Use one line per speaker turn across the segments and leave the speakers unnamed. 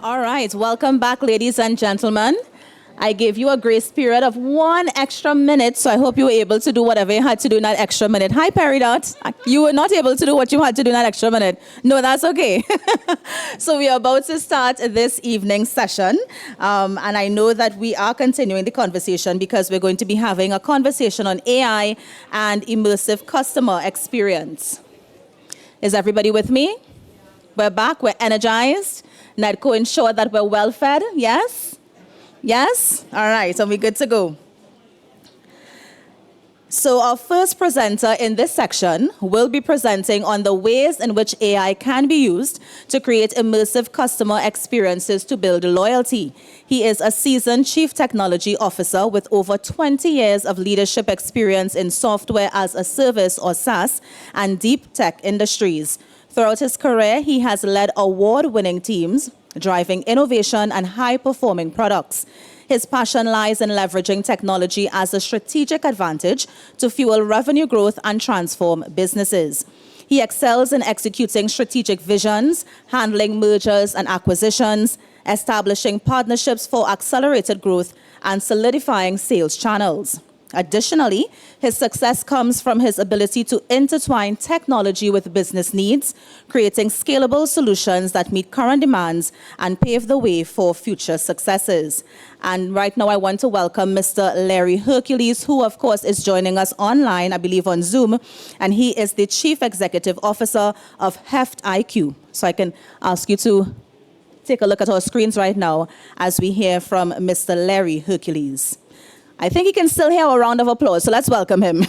All right, welcome back, ladies and gentlemen. I gave you a grace period of 1 extra minute, so I hope you were able to do whatever you had to do in that extra minute. Hi, Peridot. You were not able to do what you had to do in that extra minute. No, that's okay. So we are about to start this evening's session, and I know that we are continuing the conversation because we're going to be having a conversation on AI and immersive customer experience. Is everybody with me? We're back, we're energized. NEDCO ensure that we're well fed, yes? Yes? All right, so we're good to go. So our first presenter in this section will be presenting on the ways in which AI can be used to create immersive customer experiences to build loyalty. He is a seasoned Chief Technology Officer with over 20 years of leadership experience in software as a service or SaaS and deep tech industries. Throughout his career, he has led award-winning teams, driving innovation and high-performing products. His passion lies in leveraging technology as a strategic advantage to fuel revenue growth and transform businesses. He excels in executing strategic visions, handling mergers and acquisitions, establishing partnerships for accelerated growth, and solidifying sales channels. Additionally, his success comes from his ability to intertwine technology with business needs, creating scalable solutions that meet current demands and pave the way for future successes. And right now, I want to welcome Mr. LEARIE HERCULES, who, of course, is joining us online, I believe on Zoom, and he is the Chief Executive Officer of Heft IQ. So I can ask you to take a look at our screens right now as we hear from Mr. LEARIE HERCULES. I think he can still hear a round of applause, so let's welcome him.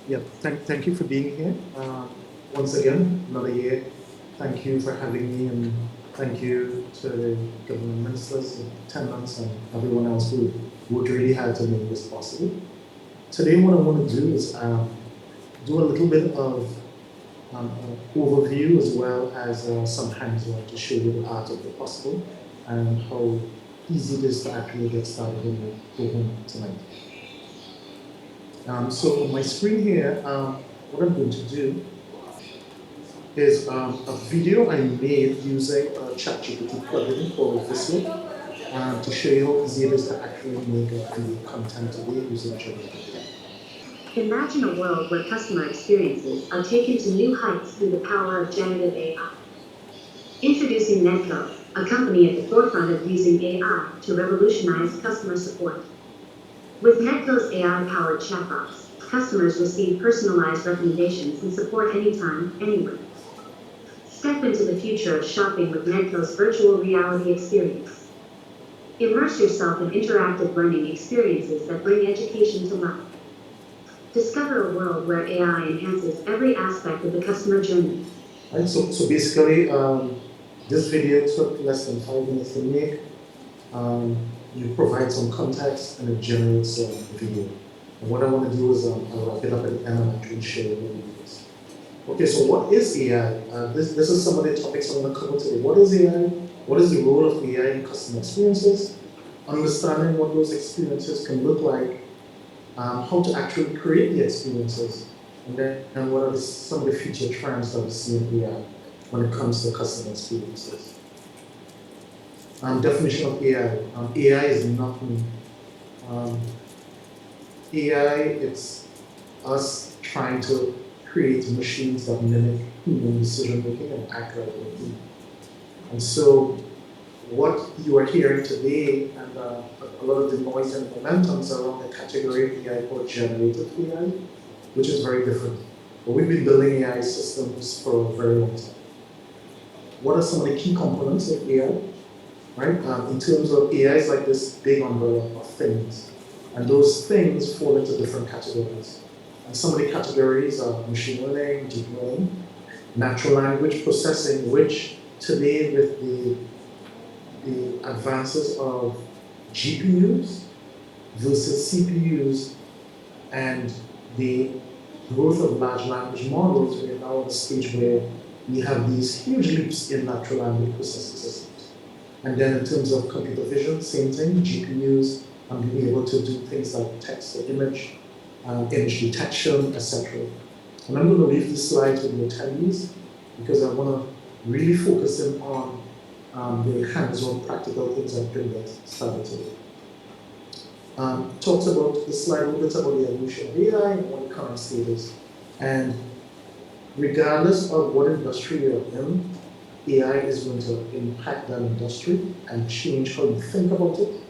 Yeah, thank you for being here. Once again, another year. Thank you for having me, and thank you to the government ministers, attendants, and everyone else who worked really hard to make this possible. Today, what I want to do is do a little bit of overview as well as some hands-on to show you the art of the possible and how easy it is to actually get started when you go home tonight. So on my screen here, what I'm going to do is a video I made using a ChatGPT plugin called Visio to show you how easy it is to actually make video content today using ChatGPT.
Imagine a world where customer experiences are taken to new heights through the power of generative AI. Introducing NEDCO, a company at the forefront of using AI to revolutionize customer support. With NEDCO's AI-powered chatbots, customers receive personalized recommendations and support anytime, anywhere. Step into the future of shopping with NEDCO's virtual reality experience. Immerse yourself in interactive learning experiences that bring education to life. Discover a world where AI enhances every aspect of the customer journey.
Right, so basically, this video took less than 5 minutes to make. You provide some context and it generates a video. And what I want to do is I'll wrap it up at the end and actually show you what it is. Okay, so what is AI? This is some of the topics I'm going to cover today. What is AI? What is the role of AI in customer experiences? Understanding what those experiences can look like. How to actually create the experiences, and what are some of the future trends that we see in AI when it comes to customer experiences. Definition of AI. AI is not me. AI, it's us trying to create machines that mimic human decision making and act like we do. And so what you are hearing today and a lot of the noise and momentums around the category of AI called generative AI, which is very different. But we've been building AI systems for a very long time. What are some of the key components of AI? Right? In terms of AI is like this big umbrella of things. And those things fall into different categories. And some of the categories are machine learning, deep learning, natural language processing, which today with the advances of GPUs versus CPUs and the growth of large language models, we are now at a stage where we have these huge leaps in natural language processing systems. And then in terms of computer vision, same thing, GPUs being able to do things like text to image, image detection, etc. And I'm going to leave this slide to the attendees because I want to really focus in on the hands-on practical things I can get started today. Talks about this slide a little bit about the evolution of AI and what the current state is. And regardless of what industry you're in, AI is going to impact that industry and change how you think about it,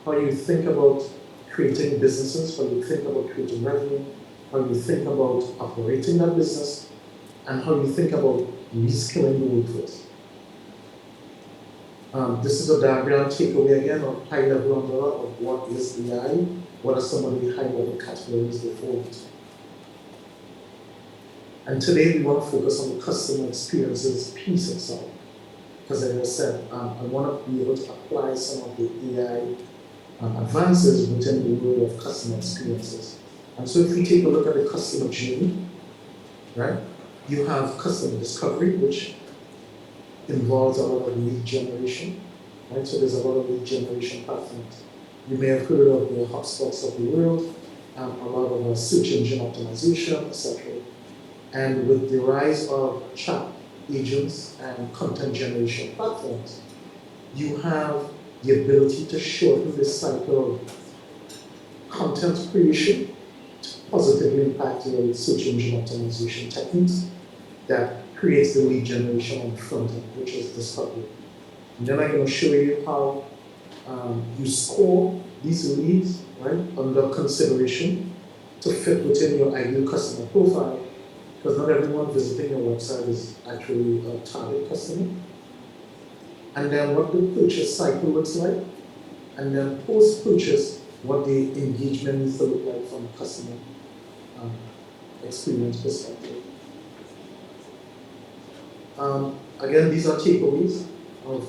how you think about creating businesses, how you think about creating revenue, how you think about operating that business, and how you think about reskilling the workforce. This is a diagram takeaway again of high-level umbrella of what is AI, what are some of the high-level categories they fall into. And today we want to focus on the customer experiences piece itself. Because as I said, I want to be able to apply some of the AI advances within the world of customer experiences. And so if we take a look at the customer journey, right, you have customer discovery, which involves a lot of lead generation, right? So there's a lot of lead generation platforms. You may have heard of the HubSpots of the world, a lot of search engine optimization, etc. And with the rise of chat agents and content generation platforms, you have the ability to shorten this cycle of content creation to positively impact your search engine optimization techniques that creates the lead generation on the front end, which is discovery. And then I'm going to show you how you score these leads, right, under consideration to fit within your ideal customer profile, because not everyone visiting your website is actually a target customer. And then what the purchase cycle looks like, and then post-purchase, what the engagement needs to look like from a customer experience perspective. Again, these are takeaways of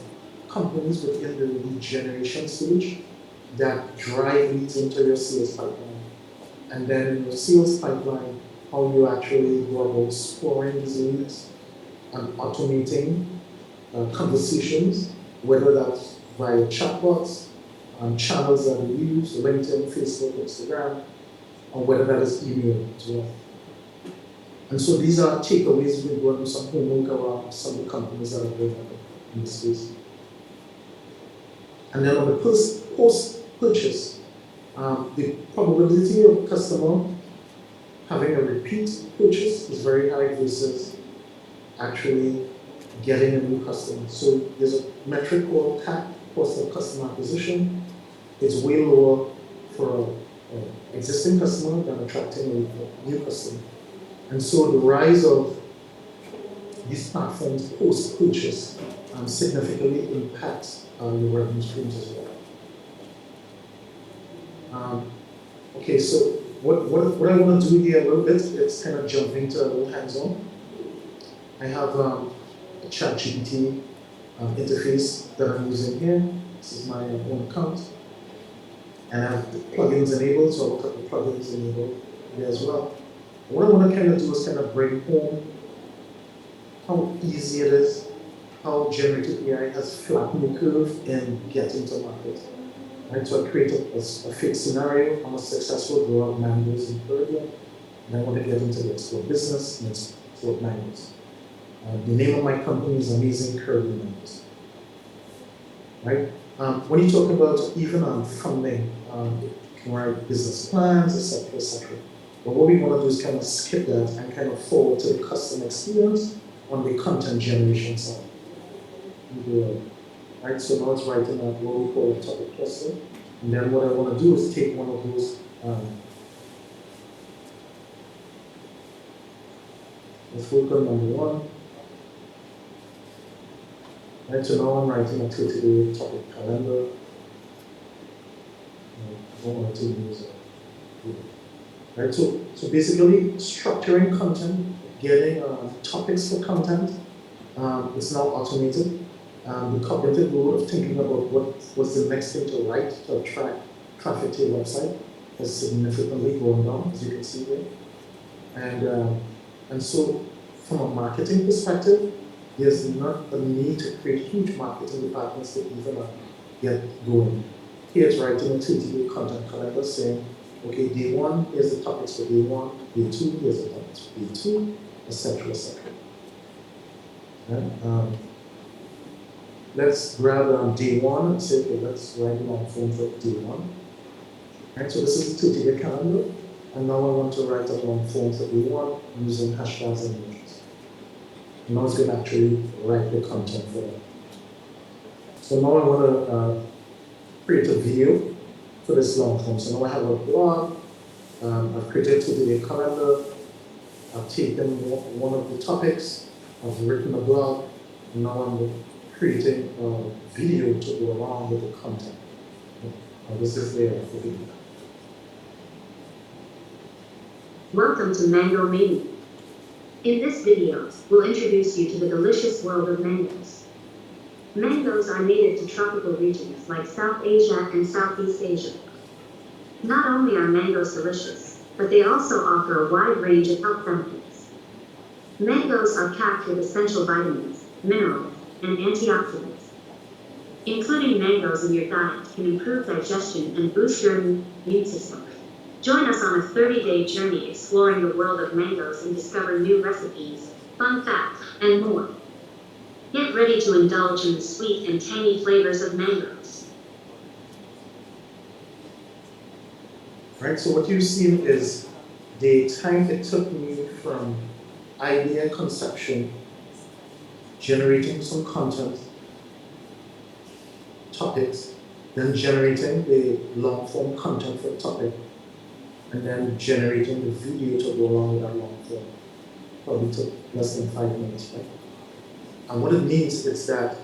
companies within the lead generation stage that drive leads into your sales pipeline. And then in your sales pipeline, how you actually go about scoring these leads and automating conversations, whether that's via chatbots, channels that we use, LinkedIn, Facebook, Instagram, or whether that is email as well. And so these are takeaways. We're going to do some homework around some of the companies that are doing that in this space. And then on the post-purchase, the probability of a customer having a repeat purchase is very high versus actually getting a new customer. So there's a metric called CAC, cost of customer acquisition. It's way lower for an existing customer than attracting a new customer. And so the rise of these platforms post-purchase significantly impacts your revenue streams as well. Okay, so what I want to do here a little bit is kind of jump into a little hands-on. I have a ChatGPT interface that I'm using here. This is my own account. And I have the plugins enabled, so I'll look at the plugins enabled here as well. What I want to kind of do is kind of bring home how easy it is, how generative AI has flattened the curve in getting to market. Right, so I created a fixed scenario. I'm a successful grower of mangoes in Caribbean, and I want to get into the export business and export mangoes. The name of my company is Amazing Caribbean Mangoes. Right? When you talk about even funding, you can write business plans, etc., etc. But what we want to do is kind of skip that and kind of forward to the customer experience on the content generation side. Right, so now it's writing out what we call a topic cluster. And then what I want to do is take one of those, let's work on number one. Right, so now I'm writing a 30-day topic calendar. I don't want to use it. Right, so basically structuring content, getting topics for content, it's now automated. The cognitive load of thinking about what's the next thing to write to attract traffic to your website has significantly gone down, as you can see here. And so from a marketing perspective, there's not a need to create huge marketing departments to even get going. Here it's writing a 30-day content calendar saying, Okay, day one, here's the topics for day one, day two, here's the topics for day two, etc., etc. Right? Let's grab day one and say, okay, let's write it on form for day one. Right, so this is the 30-day calendar, and now I want to write a long form for day one using hashtags and emojis. And now it's going to actually write the content for that. So now I want to create a video for this long form. So now I have a blog, I've created a 30-day calendar, I've taken one of the topics, I've written a blog, and now I'm creating a video to go along with the content. This is there for video.
Welcome to Mango Mania. In this video, we'll introduce you to the delicious world of mangoes. Mangoes are native to tropical regions like South Asia and Southeast Asia. Not only are mangoes delicious, but they also offer a wide range of health benefits. Mangoes are packed with essential vitamins, minerals, and antioxidants. Including mangoes in your diet can improve digestion and boost your immune system. Join us on a 30-day journey exploring the world of mangoes and discover new recipes, fun facts, and more. Get ready to indulge in the sweet and tangy flavors of mangoes.
Right, so what you've seen is the time it took me from idea conception, generating some content, topics, then generating the long form content for the topic, and then generating the video to go along with that long form. Probably took less than 5 minutes, right? And what it means is that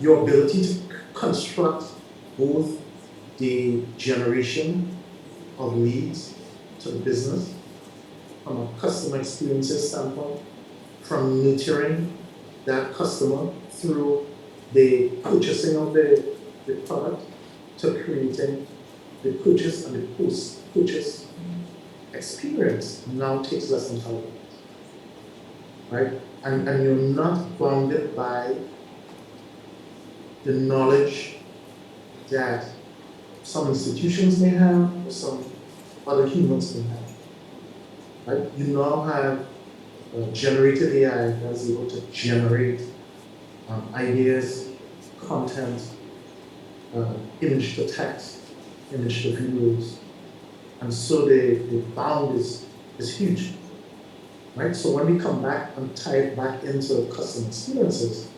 your ability to construct both the generation of leads to the business from a customer experiences standpoint, from nurturing that customer through the purchasing of the product to creating the purchase and the post-purchase experience now takes less than 5 minutes, right? And you're not bounded by the knowledge that some institutions may have or some other humans may have, right? You now have generative AI that's able to generate ideas, content, image to text, image to videos, and so the bound is huge, right? So when we come back and tie it back into customer experiences,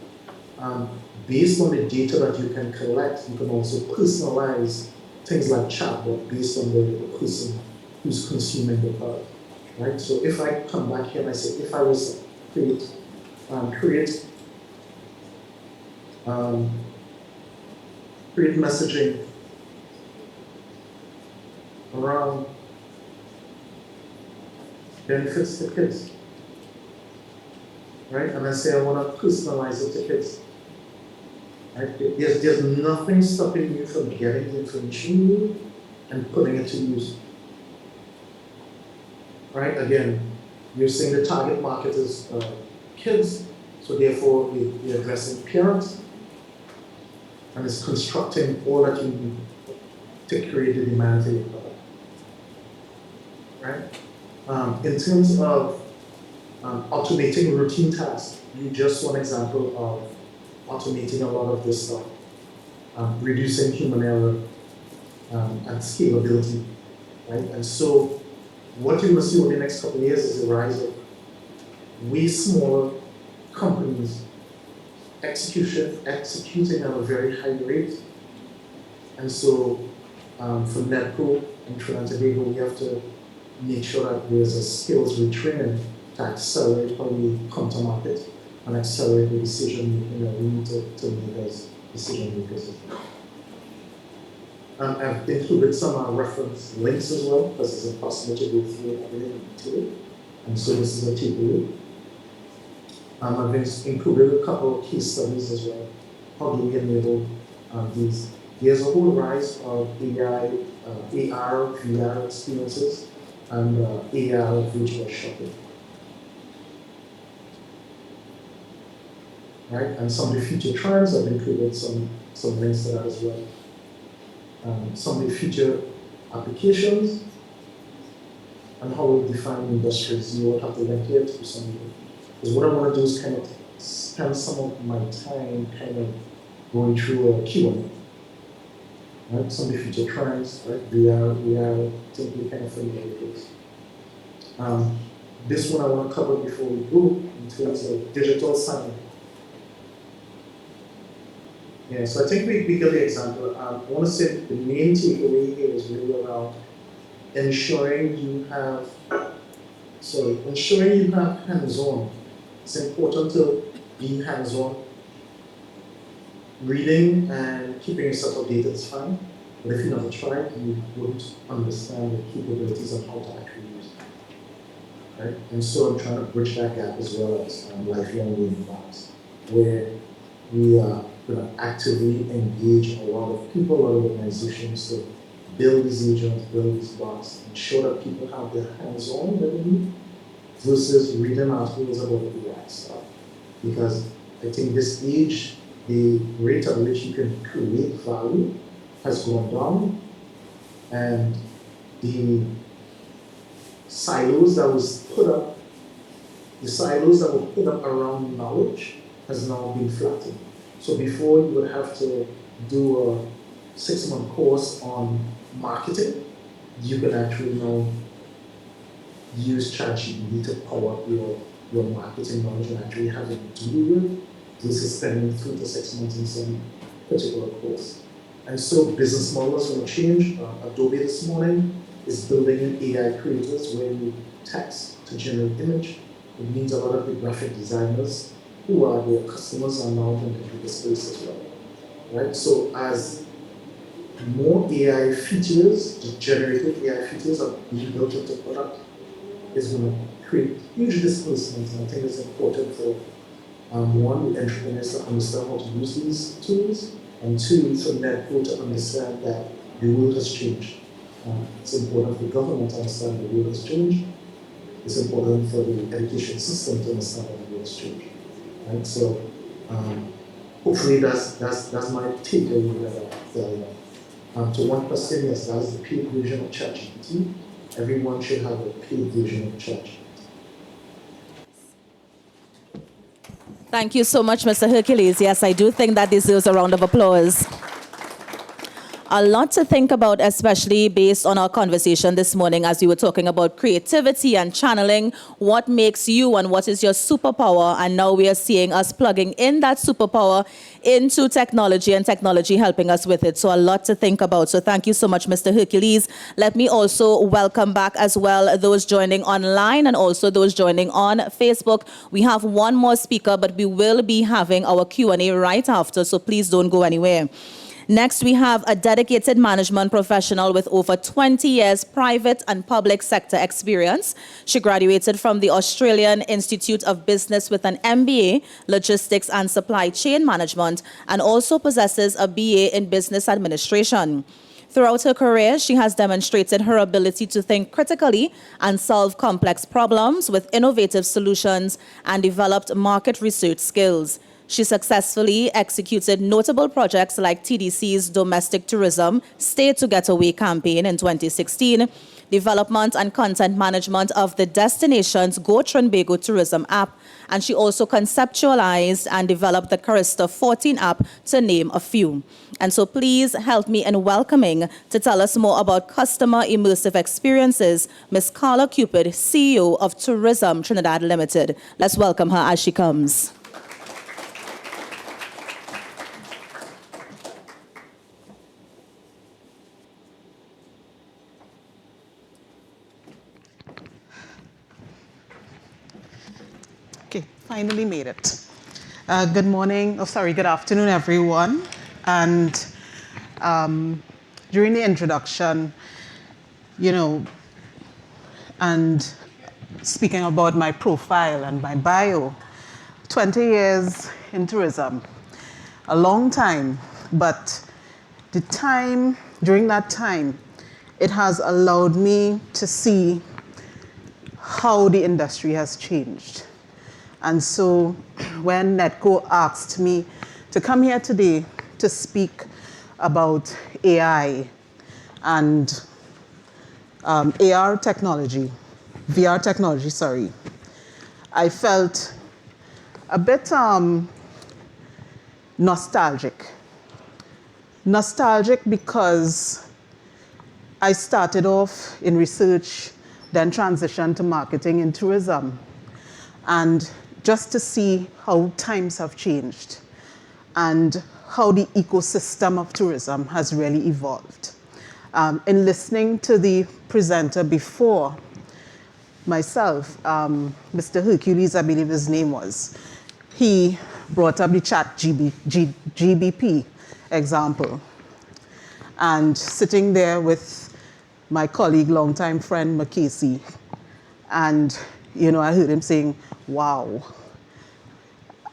based on the data that you can collect, you can also personalize things like chatbot based on the person who's consuming the product, right? So if I come back here and I say, if I was to create messaging around benefits to kids, right? And I say I want to personalize it to kids. Right? There's nothing stopping you from getting the information you need and putting it to use. Right? Again, you're saying the target market is kids, so therefore we're addressing parents, and it's constructing all that you need to create the demand for your product. Right? In terms of automating routine tasks, just one example of automating a lot of this stuff, reducing human error and scalability, right? And so what you will see over the next couple of years is the rise of way smaller companies executing at a very high rate. And so for NEDCO and Trinidad and Tobago, we have to make sure that there's a skills retraining to accelerate how we come to market and accelerate the decision making that we need to make as decision makers. I've included some reference links as well, because it's impossible to go through everything today. And so this is a takeaway. I've included a couple of case studies as well. How do we enable these? There's a whole rise of AI, AR, VR experiences, and AR virtual shopping. Right? And some of the future trends, I've included some links to that as well. Some of the future applications, and how we define industries. You will have to link here to something. Because what I want to do is kind of spend some of my time kind of going through a Q&A, right? Some of the future trends, right? We are typically kind of familiar with this. This one I want to cover before we go in terms of digital signing. Yeah, so I think we get the example. I want to say the main takeaway here is really around ensuring you have hands-on. It's important to be hands-on. Reading and keeping yourself updated is fine, but if you never tried, you wouldn't understand the capabilities of how to actually use it. Right? And so I'm trying to bridge that gap as well as lifelong learning labs, where we are going to actively engage a lot of people, a lot of organizations to build these agents, build these bots, ensure that people have their hands-on that they need versus reading articles about the AI stuff. Because I think this age, the rate at which you can create value has gone down, and the silos that were put up around knowledge has now been flattened. So before you would have to do a 6-month course on marketing, you can actually now use ChatGPT to power up your marketing knowledge and actually have it do with versus spending 3 to 6 months in some particular course. And so business models will change. Adobe this morning is building in AI creators where you text to generate image. It means a lot of the graphic designers who are their customers are now going to do this space as well. Right? So as more AI features, the generated AI features are being built into product, is going to create huge displacements. And I think it's important for one, the entrepreneurs to understand how to use these tools, and two, for NEDCO to understand that the world has changed. It's important for the government to understand the world has changed. It's important for the education system to understand that the world has changed. Right? So hopefully that's my takeaway that to one person, yes, that's the paid version of ChatGPT. Everyone should have a paid version of ChatGPT.
Thank you so much, Mr. Hercules. Yes, I do think that deserves a round of applause. A lot to think about, especially based on our conversation this morning as we were talking about creativity and channeling, what makes you and what is your superpower. And now we are seeing us plugging in that superpower into technology and technology helping us with it. So a lot to think about. So thank you so much, Mr. Hercules. Let me also welcome back as well those joining online and also those joining on Facebook. We have one more speaker, but we will be having our Q&A right after. So please don't go anywhere. Next, we have a dedicated management professional with over 20 years private and public sector experience. She graduated from the Australian Institute of Business with an MBA, Logistics and Supply Chain Management, and also possesses a BA in Business Administration. Throughout her career, she has demonstrated her ability to think critically and solve complex problems with innovative solutions and developed market research skills. She successfully executed notable projects like TDC's Domestic Tourism Stay to Getaway campaign in 2016, development and content management of the Destinations Go Trinbago Tourism app, and she also conceptualized and developed the Carista 14 app, to name a few. And so please help me in welcoming to tell us more about customer immersive experiences, Ms. CARLA CUPID, CEO of Tourism Trinidad Limited. Let's welcome her as she comes.
Okay, finally made it. Good morning, good afternoon, everyone. And during the introduction, and speaking about my profile and my bio, 20 years in tourism, a long time, but during that time, it has allowed me to see how the industry has changed. And so when NEDCO asked me to come here today to speak about AI and AR technology, VR technology, sorry, I felt a bit nostalgic. Nostalgic because I started off in research, then transitioned to marketing and tourism. And just to see how times have changed and how the ecosystem of tourism has really evolved. In listening to the presenter before myself, Mr. Hercules, I believe his name was, he brought up the GBP example. And sitting there with my colleague, longtime friend, McCasey, and I heard him saying, wow.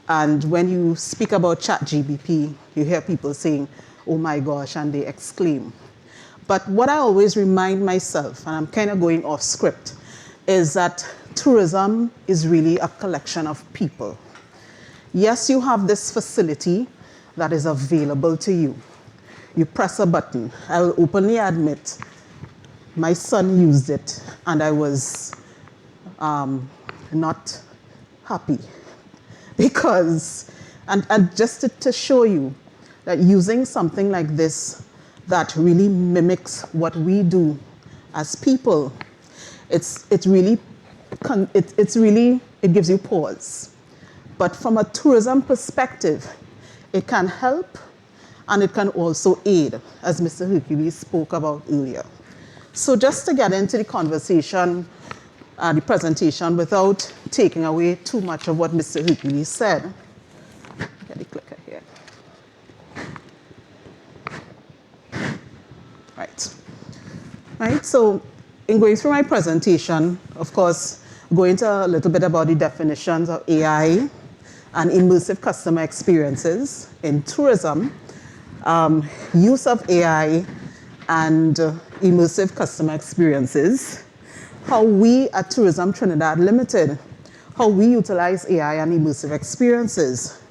And when you speak about ChatGPT, you hear people saying, oh my gosh, and they exclaim. But what I always remind myself, and I'm kind of going off script, is that tourism is really a collection of people. Yes, you have this facility that is available to you. You press a button. I will openly admit, my son used it, and I was not happy. Because, and just to show you that using something like this that really mimics what we do as people, it gives you pause. But from a tourism perspective, it can help and it can also aid, as Mr. Hercules spoke about earlier. So just to get into the conversation, the presentation, without taking away too much of what Mr. Hercules said. Get the clicker here. Right, so in going through my presentation, of course, going into a little bit about the definitions of AI and immersive customer experiences in tourism, use of AI and immersive customer experiences, how we at Tourism Trinidad Limited, how we utilize AI and immersive experiences,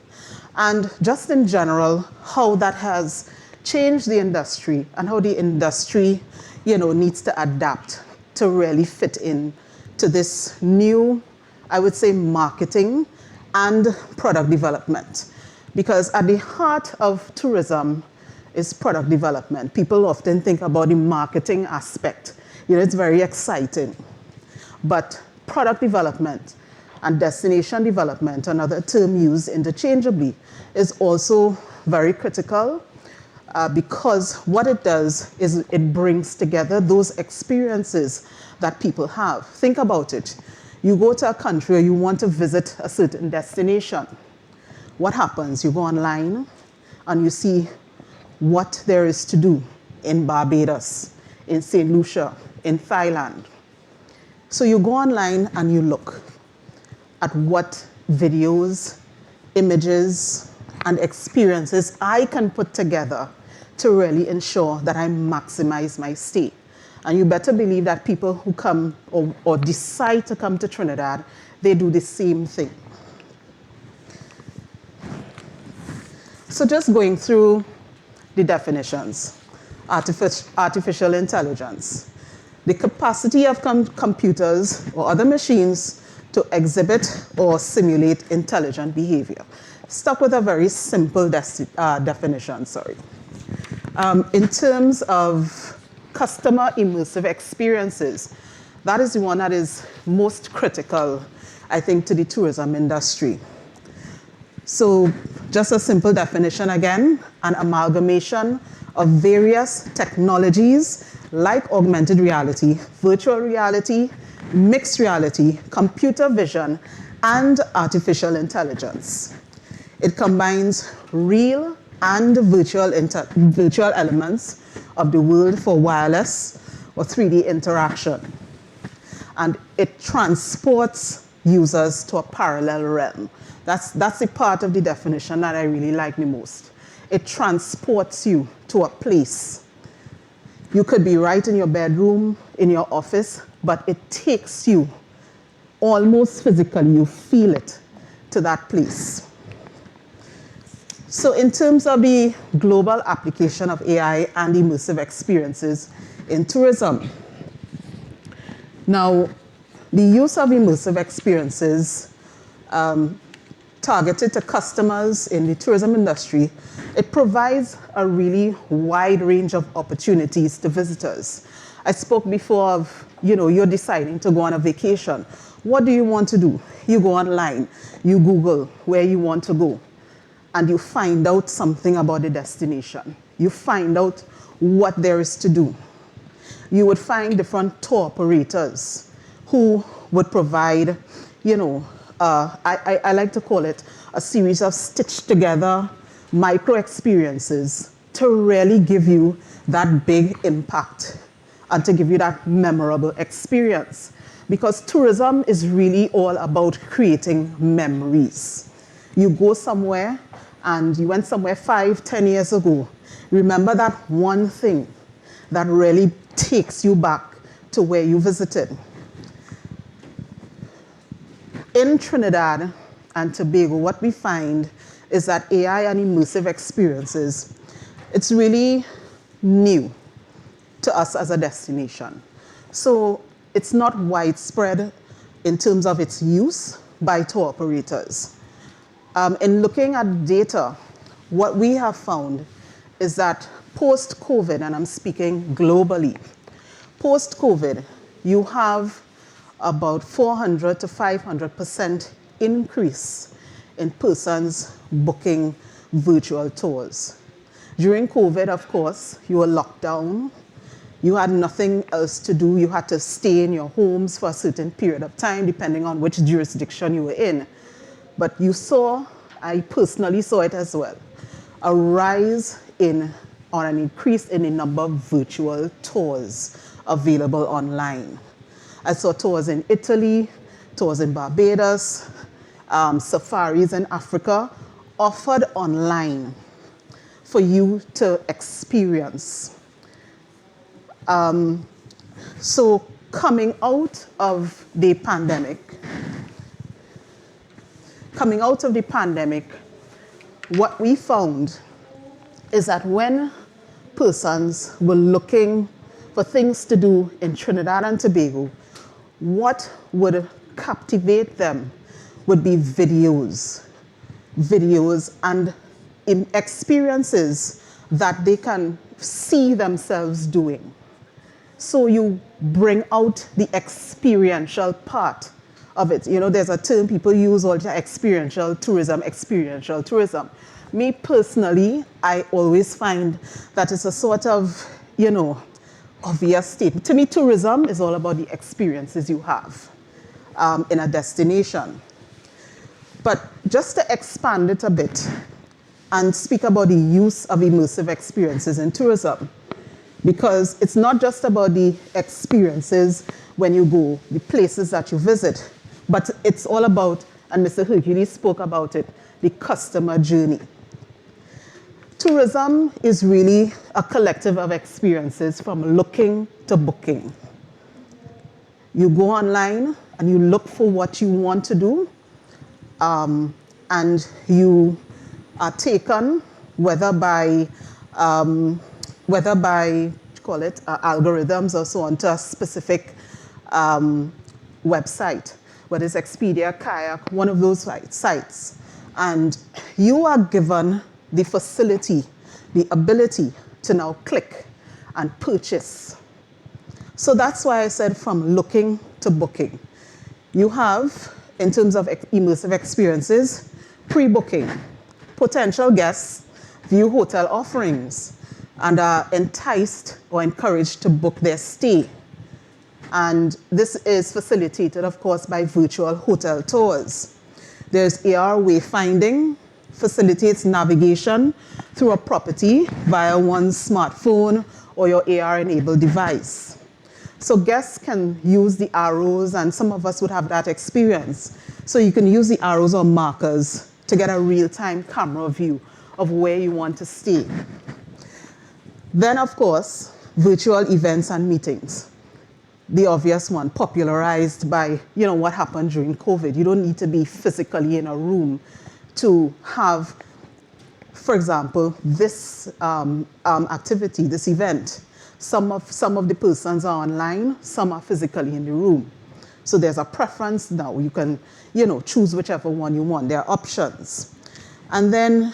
and just in general, how that has changed the industry and how the industry, needs to adapt to really fit in to this new, I would say, marketing and product development. Because at the heart of tourism is product development. People often think about the marketing aspect. It's very exciting. But product development and destination development, another term used interchangeably, is also very critical because what it does is it brings together those experiences that people have. Think about it. You go to a country or you want to visit a certain destination. What happens? You go online and you see what there is to do in Barbados, in St. Lucia, in Thailand. So you go online and you look at what videos, images, and experiences I can put together to really ensure that I maximize my stay. And you better believe that people who come or decide to come to Trinidad, they do the same thing. So just going through the definitions. Artificial intelligence. The capacity of computers or other machines to exhibit or simulate intelligent behavior. Stuck with a very simple definition, sorry. In terms of customer immersive experiences, that is the one that is most critical, I think, to the tourism industry. So just a simple definition again, an amalgamation of various technologies like augmented reality, virtual reality, mixed reality, computer vision, and artificial intelligence. It combines real and virtual elements of the world for wireless or 3D interaction. And it transports users to a parallel realm. That's the part of the definition that I really like the most. It transports you to a place. You could be right in your bedroom, in your office, but it takes you almost physically, you feel it, to that place. So in terms of the global application of AI and immersive experiences in tourism, Now, the use of immersive experiences targeted to customers in the tourism industry, it provides a really wide range of opportunities to visitors. I spoke before of, you're deciding to go on a vacation. What do you want to do? You go online, you Google where you want to go, and you find out something about the destination. You find out what there is to do. You would find different tour operators who would provide, I like to call it a series of stitched together micro experiences to really give you that big impact and to give you that memorable experience. Because tourism is really all about creating memories. You go somewhere and you went somewhere 5, 10 years ago. Remember that one thing that really takes you back to where you visited. In Trinidad and Tobago, what we find is that AI and immersive experiences, it's really new to us as a destination. So it's not widespread in terms of its use by tour operators. In looking at data, what we have found is that post-COVID, and I'm speaking globally, post-COVID, you have about 400 to 500% increase in persons booking virtual tours. During COVID, of course, you were locked down. You had nothing else to do. You had to stay in your homes for a certain period of time, depending on which jurisdiction you were in. But you saw, I personally saw it as well, a rise or an increase in the number of virtual tours available online. I saw tours in Italy, tours in Barbados, safaris in Africa, offered online for you to experience. So coming out of the pandemic, what we found is that when persons were looking for things to do in Trinidad and Tobago, what would captivate them would be videos and experiences that they can see themselves doing. So you bring out the experiential part of it. There's a term people use all the time, experiential tourism. Me personally, I always find that it's a sort of, obvious statement. To me, tourism is all about the experiences you have in a destination. But just to expand it a bit and speak about the use of immersive experiences in tourism, because it's not just about the experiences when you go, the places that you visit, but it's all about, and Mr. Hercules spoke about it, the customer journey. Tourism is really a collective of experiences from looking to booking. You go online and you look for what you want to do, and you are taken, whether by algorithms or so on, to a specific website, whether it's Expedia, Kayak, one of those sites. And you are given the facility, the ability to now click and purchase. So that's why I said from looking to booking. You have, in terms of immersive experiences, pre-booking. Potential guests view hotel offerings and are enticed or encouraged to book their stay. And this is facilitated, of course, by virtual hotel tours. There's AR wayfinding, facilitates navigation through a property via one's smartphone or your AR-enabled device. So guests can use the arrows, and some of us would have that experience. So you can use the arrows or markers to get a real-time camera view of where you want to stay. Then, of course, virtual events and meetings. The obvious one, popularized by what happened during COVID. You don't need to be physically in a room to have, for example, this activity, this event Some of the persons are online, some are physically in the room. So there's a preference now. You can, choose whichever one you want. There are options. And then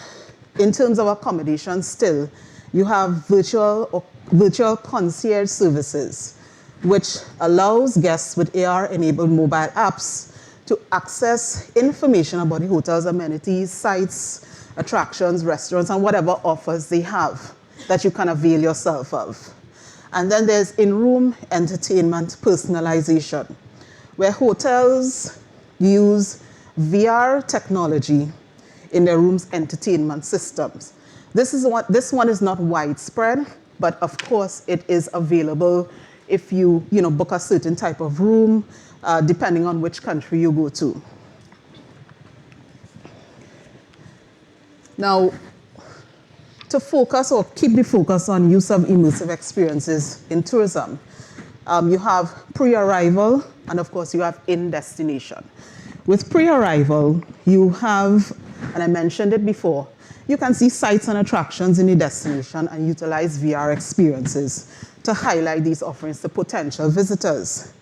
in terms of accommodation still, you have virtual concierge services, which allows guests with AR-enabled mobile apps to access information about the hotel's amenities, sites, attractions, restaurants, and whatever offers they have that you can avail yourself of. And then there's in-room entertainment personalization, where hotels use VR technology in their rooms' entertainment systems. This one is not widespread, but of course it is available if you book a certain type of room, depending on which country you go to. Now, to focus or keep the focus on use of immersive experiences in tourism, you have pre-arrival, and of course you have in-destination. With pre-arrival, you have, and I mentioned it before, you can see sites and attractions in the destination and utilize VR experiences to highlight these offerings to potential visitors.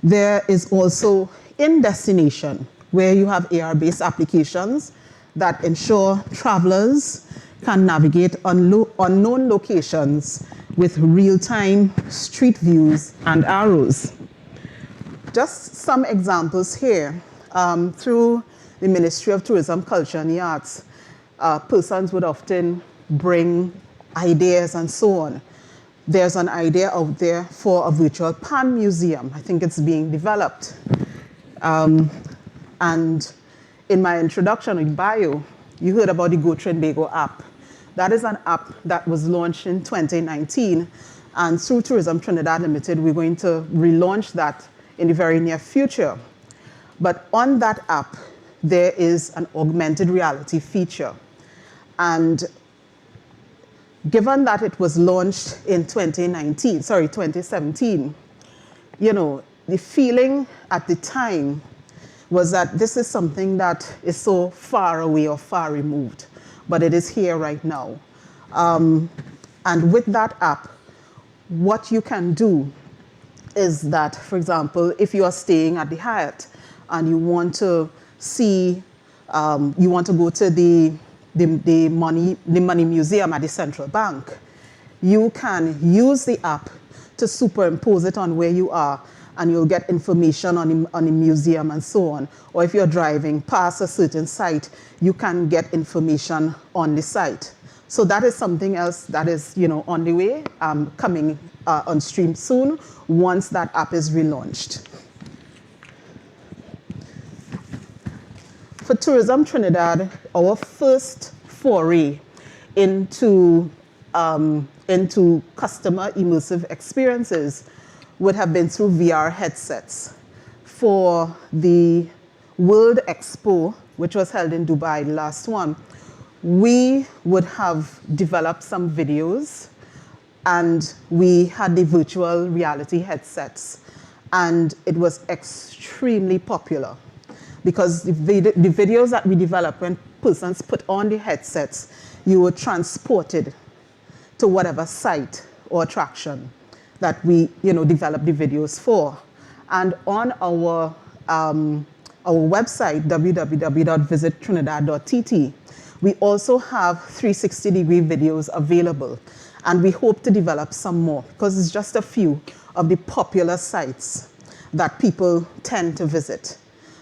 There is also in-destination, where you have AR-based applications that ensure travelers can navigate unknown locations with real-time street views and arrows. Just some examples here. Through the Ministry of Tourism, Culture and the Arts, persons would often bring ideas and so on. There's an idea out there for a virtual pan museum. I think it's being developed. And in my introduction in bio, you heard about the Go Trinbago app. That is an app that was launched in 2019. And through Tourism Trinidad Limited, we're going to relaunch that in the very near future. But on that app, there is an augmented reality feature. And given that it was launched in 2017, the feeling at the time was that this is something that is so far away or far removed, but it is here right now. And with that app, what you can do is that, for example, if you are staying at the Hyatt and you want to see, you want to go to the money museum at the central bank, you can use the app to superimpose it on where you are, and you'll get information on the museum and so on. Or if you're driving past a certain site, you can get information on the site. So that is something else that is, on the way, coming on stream soon once that app is relaunched. For Tourism Trinidad, our first foray into customer immersive experiences would have been through VR headsets. For the World Expo, which was held in Dubai, the last one, we would have developed some videos, and we had the virtual reality headsets, and it was extremely popular. Because the videos that we developed, when persons put on the headsets, you were transported to whatever site or attraction that we developed the videos for. And on our website, www.visittrinidad.tt, we also have 360-degree videos available. And we hope to develop some more, because it's just a few of the popular sites that people tend to visit.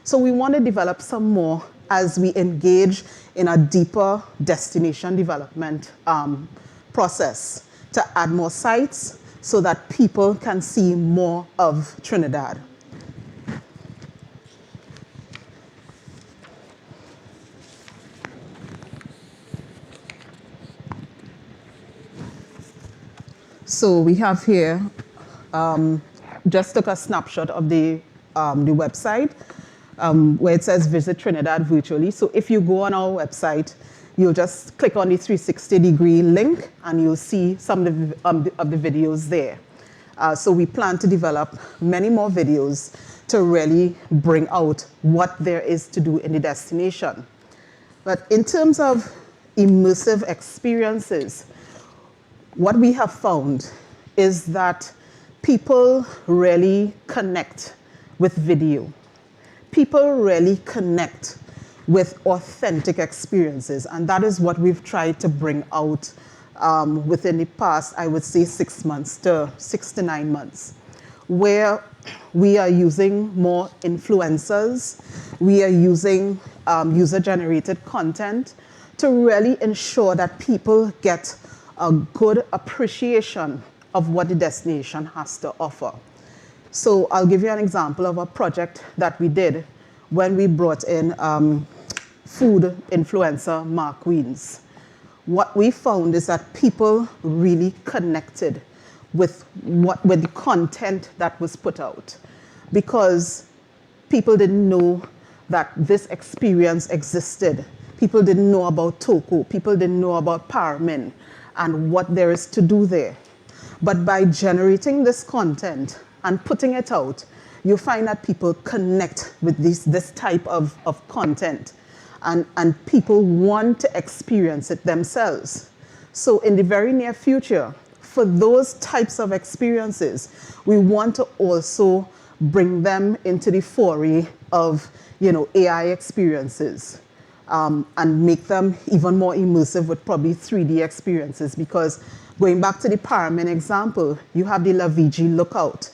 So we want to develop some more as we engage in a deeper destination development process to add more sites so that people can see more of Trinidad. So we have here, just took a snapshot of the website, where it says Visit Trinidad Virtually. So if you go on our website, you'll just click on the 360-degree link and you'll see some of the videos there. So we plan to develop many more videos to really bring out what there is to do in the destination. But in terms of immersive experiences, what we have found is that people really connect with video. People really connect with authentic experiences, and that is what we've tried to bring out within the past, I would say 6 to 9 months, where we are using more influencers, we are using user-generated content to really ensure that people get a good appreciation of what the destination has to offer. So I'll give you an example of a project that we did when we brought in food influencer Mark Weens. What we found is that people really connected with the content that was put out, because people didn't know that this experience existed. People didn't know about Toko. People didn't know about Paramin and what there is to do there. But by generating this content and putting it out, you find that people connect with this type of content, and people want to experience it themselves. So in the very near future, for those types of experiences, we want to also bring them into the foray of AI experiences, and make them even more immersive with probably 3D experiences. Because going back to the Paramin example, you have the La Vigi Lookout.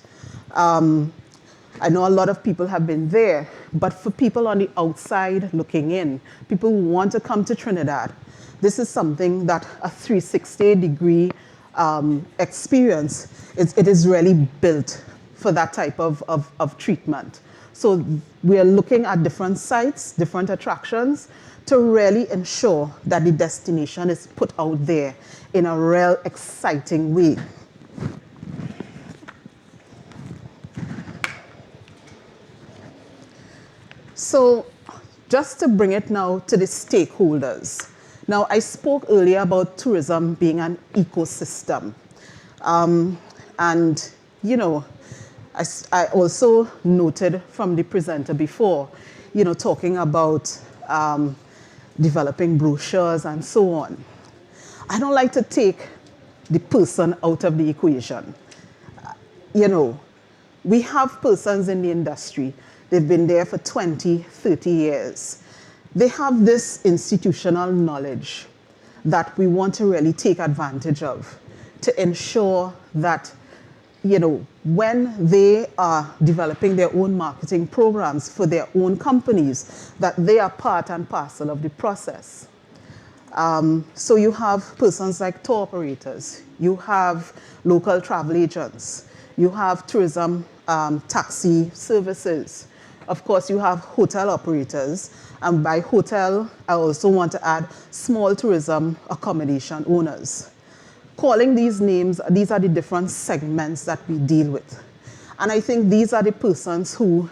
I know a lot of people have been there, but for people on the outside looking in, people who want to come to Trinidad, this is something that a 360-degree experience, it is really built for that type of treatment. So we are looking at different sites, different attractions, to really ensure that the destination is put out there in a real exciting way. So just to bring it now to the stakeholders. Now, I spoke earlier about tourism being an ecosystem. And, I also noted from the presenter before, talking about developing brochures and so on. I don't like to take the person out of the equation. We have persons in the industry. They've been there for 20, 30 years. They have this institutional knowledge that we want to really take advantage of to ensure that, when they are developing their own marketing programs for their own companies, that they are part and parcel of the process. So you have persons like tour operators, you have local travel agents, you have tourism taxi services. Of course, you have hotel operators, and by hotel, I also want to add small tourism accommodation owners. Calling these names, these are the different segments that we deal with. And I think these are the persons who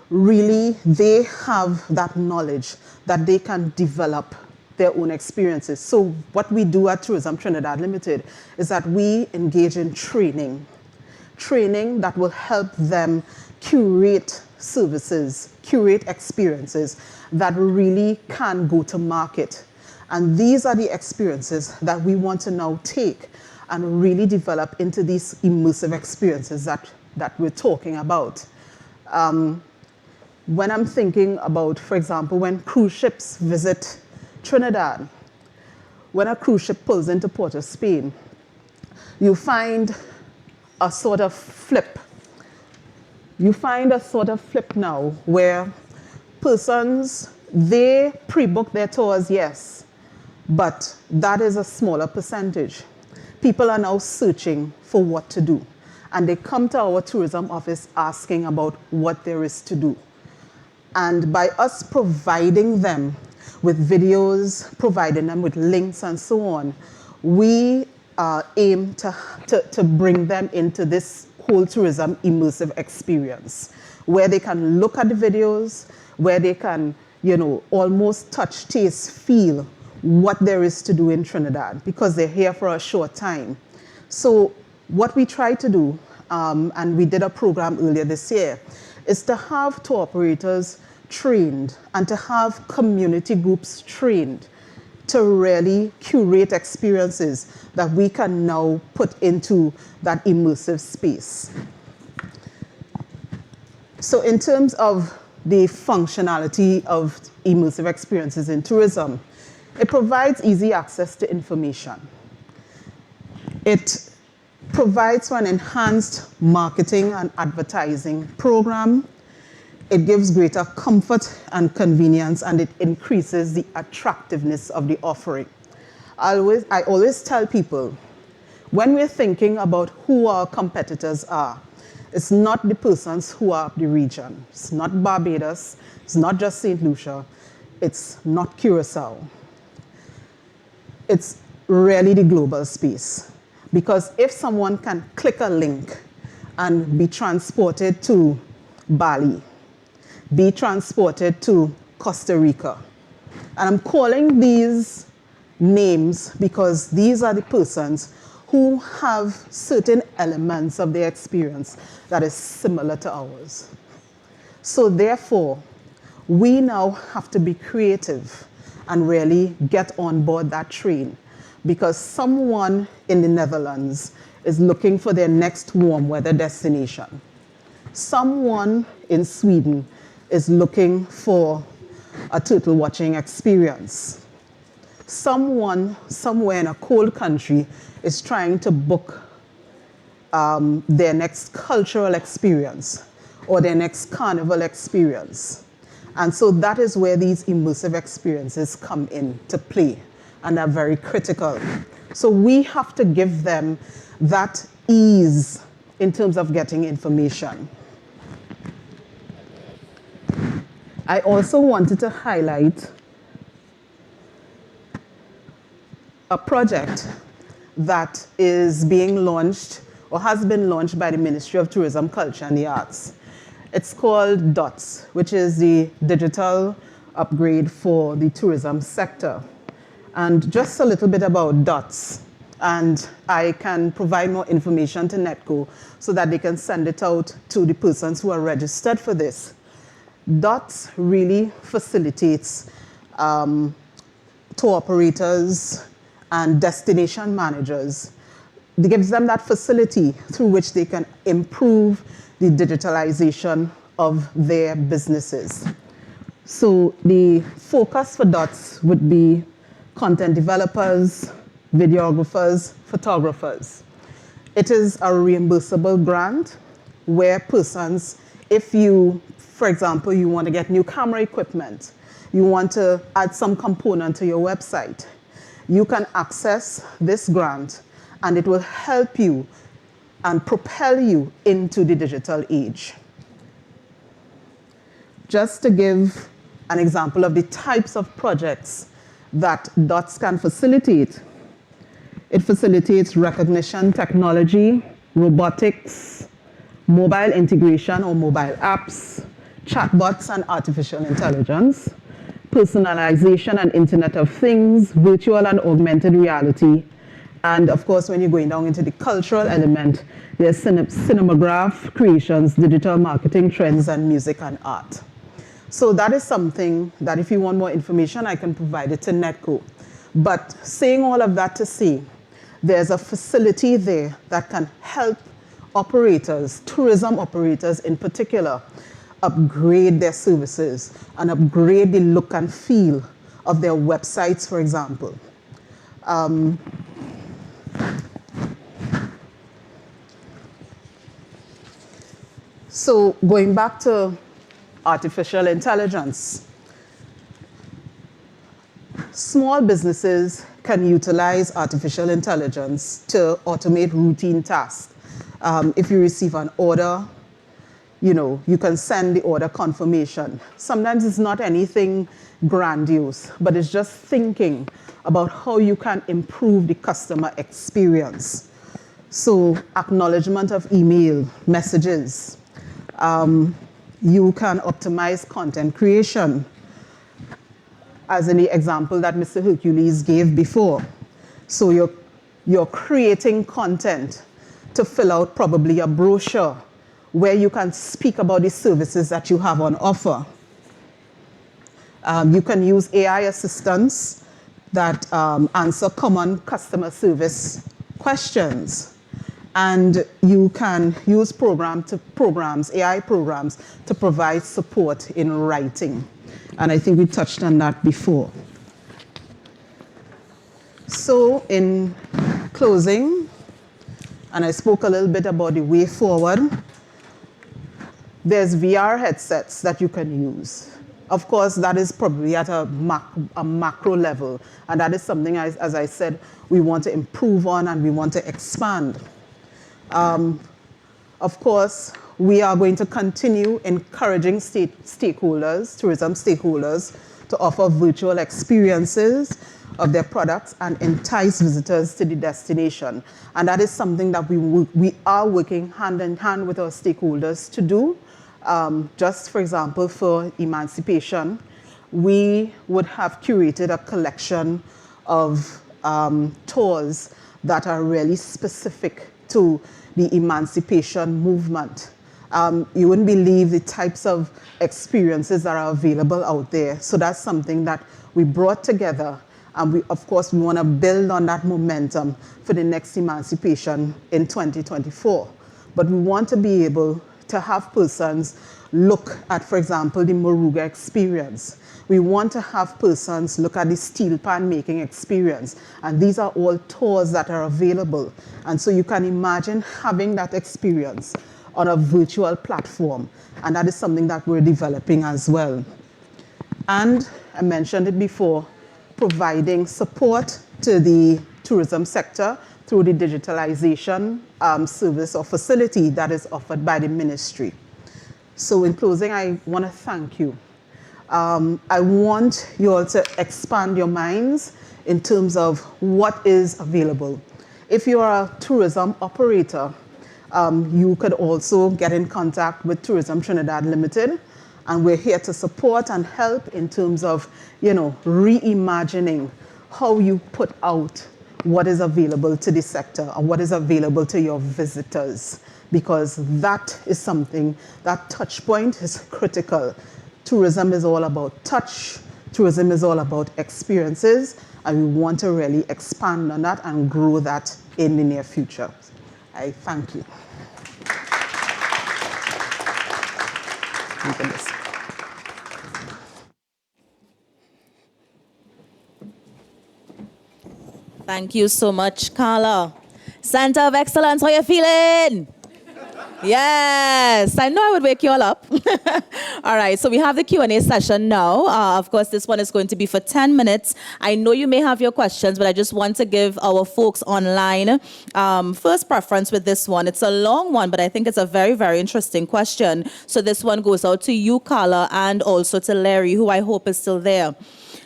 really, they have that knowledge that they can develop their own experiences. So what we do at Tourism Trinidad Limited is that we engage in training that will help them curate services, curate experiences that really can go to market. And these are the experiences that we want to now take and really develop into these immersive experiences that we're talking about. When I'm thinking about, for example, when cruise ships visit Trinidad, when a cruise ship pulls into Port of Spain, you find a sort of flip. You find a sort of flip now where persons, they pre-book their tours, yes, but that is a smaller percentage. People are now searching for what to do, and they come to our tourism office asking about what there is to do. And by us providing them with videos, providing them with links and so on, we aim to bring them into this whole tourism immersive experience, where they can look at the videos, where they can, almost touch, taste, feel what there is to do in Trinidad, because they're here for a short time. So what we try to do, and we did a program earlier this year, is to have tour operators trained and to have community groups trained to really curate experiences that we can now put into that immersive space. So in terms of the functionality of immersive experiences in tourism, it provides easy access to information. It provides for an enhanced marketing and advertising program. It gives greater comfort and convenience, and it increases the attractiveness of the offering. I always tell people, when we're thinking about who our competitors are, it's not the persons who are the region. It's not Barbados, it's not just St. Lucia, it's not Curacao. It's really the global space. Because if someone can click a link and be transported to Bali, be transported to Costa Rica. And I'm calling these names because these are the persons who have certain elements of their experience that is similar to ours. So therefore, we now have to be creative and really get on board that train, because someone in the Netherlands is looking for their next warm weather destination. Someone in Sweden is looking for a turtle watching experience. Someone somewhere in a cold country is trying to book their next cultural experience or their next carnival experience. And so that is where these immersive experiences come into play, and are very critical. So we have to give them that ease in terms of getting information. I also wanted to highlight a project that is being launched or has been launched by the Ministry of Tourism, Culture and the Arts. It's called DOTS, which is the digital upgrade for the tourism sector. And just a little bit about DOTS, and I can provide more information to NEDCO so that they can send it out to the persons who are registered for this. DOTS really facilitates tour operators and destination managers. It gives them that facility through which they can improve the digitalization of their businesses. So the focus for DOTS would be content developers, videographers, photographers. It is a reimbursable grant where persons, if you, for example, you want to get new camera equipment, you want to add some component to your website, you can access this grant and it will help you and propel you into the digital age. Just to give an example of the types of projects that DOTS can facilitate. It facilitates recognition technology, robotics, mobile integration or mobile apps, chatbots and artificial intelligence, personalization and Internet of Things, virtual and augmented reality, and of course, when you're going down into the cultural element, there's cinematograph creations, digital marketing trends, and music and art. So that is something that if you want more information, I can provide it to NEDCO. But saying all of that to say, there's a facility there that can help operators, tourism operators in particular, upgrade their services and upgrade the look and feel of their websites, for example. So going back to artificial intelligence, small businesses can utilize artificial intelligence to automate routine tasks. If you receive an order, you can send the order confirmation. Sometimes it's not anything grandiose, but it's just thinking about how you can improve the customer experience. So acknowledgement of email messages. You can optimize content creation, as in the example that Mr. Hercules gave before. So you're creating content to fill out probably a brochure where you can speak about the services that you have on offer. You can use AI assistance that answer common customer service questions. And you can use AI programs to provide support in writing. And I think we touched on that before. So in closing, and I spoke a little bit about the way forward, there's VR headsets that you can use. Of course, that is probably at a macro level. And that is something, as I said, we want to improve on and we want to expand. Of course, we are going to continue encouraging stakeholders, tourism stakeholders, to offer virtual experiences of their products and entice visitors to the destination. And that is something that we are working hand in hand with our stakeholders to do. Just for example, for emancipation, we would have curated a collection of tours that are really specific to the emancipation movement. You wouldn't believe the types of experiences that are available out there. So that's something that we brought together. And we, of course, we want to build on that momentum for the next emancipation in 2024. But we want to be able to have persons look at, for example, the Moruga experience. We want to have persons look at the steel pan making experience. And these are all tours that are available. And so you can imagine having that experience on a virtual platform. And that is something that we're developing as well. And I mentioned it before, providing support to the tourism sector through the digitalization service or facility that is offered by the ministry. So in closing, I want to thank you. I want you all to expand your minds in terms of what is available. If you are a tourism operator, you could also get in contact with Tourism Trinidad Limited, and we're here to support and help in terms of, reimagining how you put out what is available to the sector and what is available to your visitors, because that is something, that touch point is critical. Tourism is all about touch. Tourism is all about experiences, and we want to really expand on that and grow that in the near future. I thank you.
Thank you so much, Carla. Center of Excellence, how you feeling? Yes, I know I would wake you all up. All right, so we have the Q&A session now. Of course, this one is going to be for 10 minutes. I know you may have your questions, but I just want to give our folks online first preference with this one. It's a long one, but I think it's a very, very interesting question. So this one goes out to you, Carla, and also to LEARIE, who I hope is still there.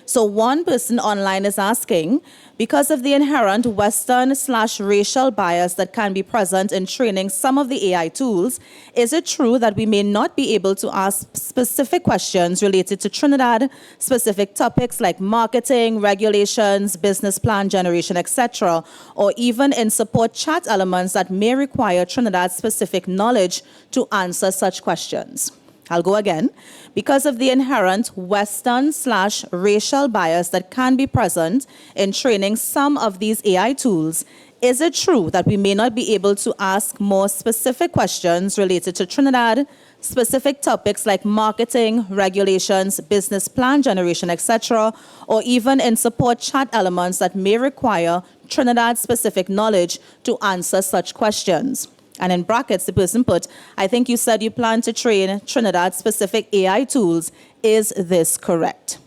So one person online is asking, because of the inherent Western/racial bias that can be present in training some of the AI tools, is it true that we may not be able to ask specific questions related to Trinidad, specific topics like marketing, regulations, business plan generation, etc., or even in support chat elements that may require Trinidad-specific knowledge to answer such questions? I'll go again. Because of the inherent Western/racial bias that can be present in training some of these AI tools, is it true that we may not be able to ask more specific questions related to Trinidad, specific topics like marketing, regulations, business plan generation, etc., or even in support chat elements that may require Trinidad-specific knowledge to answer such questions? And in brackets, the person put, I think you said you plan to train Trinidad-specific AI tools. Is this correct?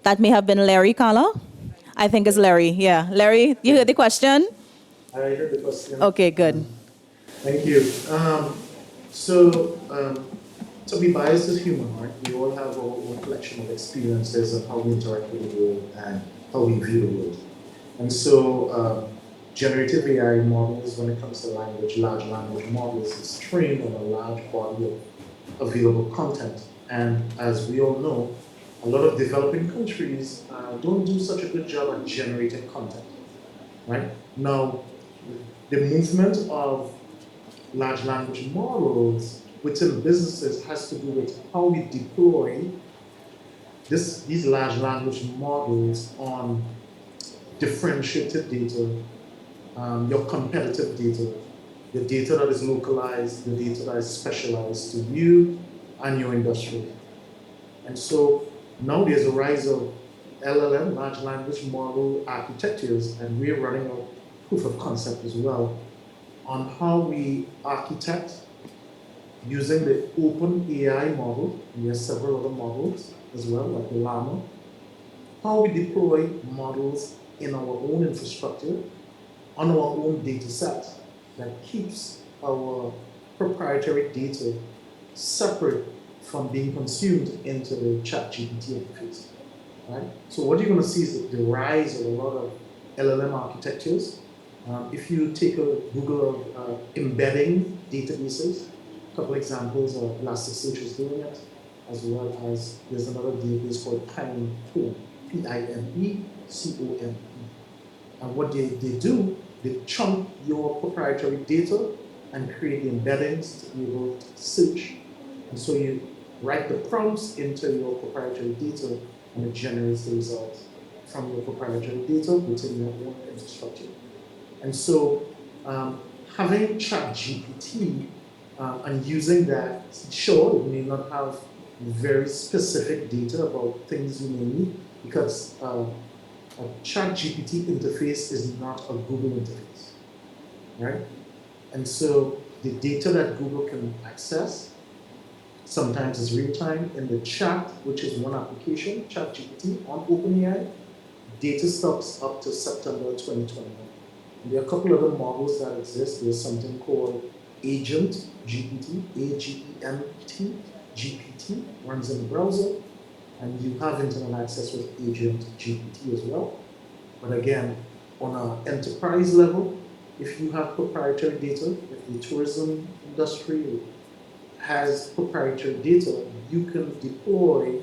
That may have been LEARIE, Carla? I think it's LEARIE, yeah. LEARIE, you heard the question?
I heard the question.
Okay, good.
Thank you. To be biased is human, right? We all have our own collection of experiences of how we interact with the world and how we view the world. And so, generative AI models, when it comes to language, large language models, is trained on a large body of available content. And as we all know, a lot of developing countries don't do such a good job at generating content, right? Now, the movement of large language models within businesses has to do with how we deploy these large language models on differentiated data, your competitive data, the data that is localized, the data that is specialized to you and your industry. And so now there's a rise of LLM, large language model architectures, and we're running a proof of concept as well on how we architect using the open AI model. And there are several other models as well, like the Llama. How we deploy models in our own infrastructure, on our own data set that keeps our proprietary data separate from being consumed into the ChatGPT interface, right? So what you're going to see is the rise of a lot of LLM architectures. If you take a Google of embedding databases, a couple examples of Elasticsearch is doing it, as well as there's another database called Pinecone, Pinecone. And what they do, they chunk your proprietary data and create the embeddings to be able to search. And so you write the prompts into your proprietary data and it generates the results from your proprietary data within your own infrastructure. And so having ChatGPT and using that, sure, you may not have very specific data about things you may need, because a ChatGPT interface is not a Google interface, right? And so the data that Google can access sometimes is real time in the chat, which is one application, ChatGPT on OpenAI. Data stops up to September 2021. And there are a couple other models that exist. There's something called Agent GPT, AGENT GPT, runs in the browser, and you have internet access with Agent GPT as well. But again, on an enterprise level, if you have proprietary data, if the tourism industry has proprietary data, you can deploy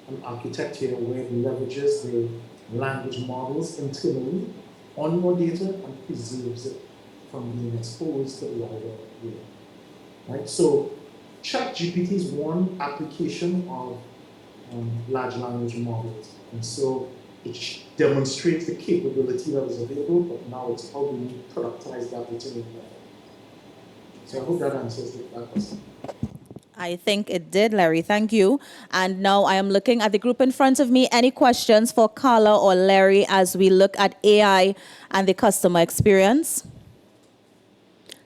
an architecture where it leverages the language models internally on your data and preserves it from being exposed to the wider world. Right? So ChatGPT is one application of large language models. And so it demonstrates the capability that is available, but now it's how do we productize that within the model. So I hope that answers that question.
I think it did, Larry. Thank you. And now I am looking at the group in front of me. Any questions for CARLA or Larry as we look at AI and the customer experience?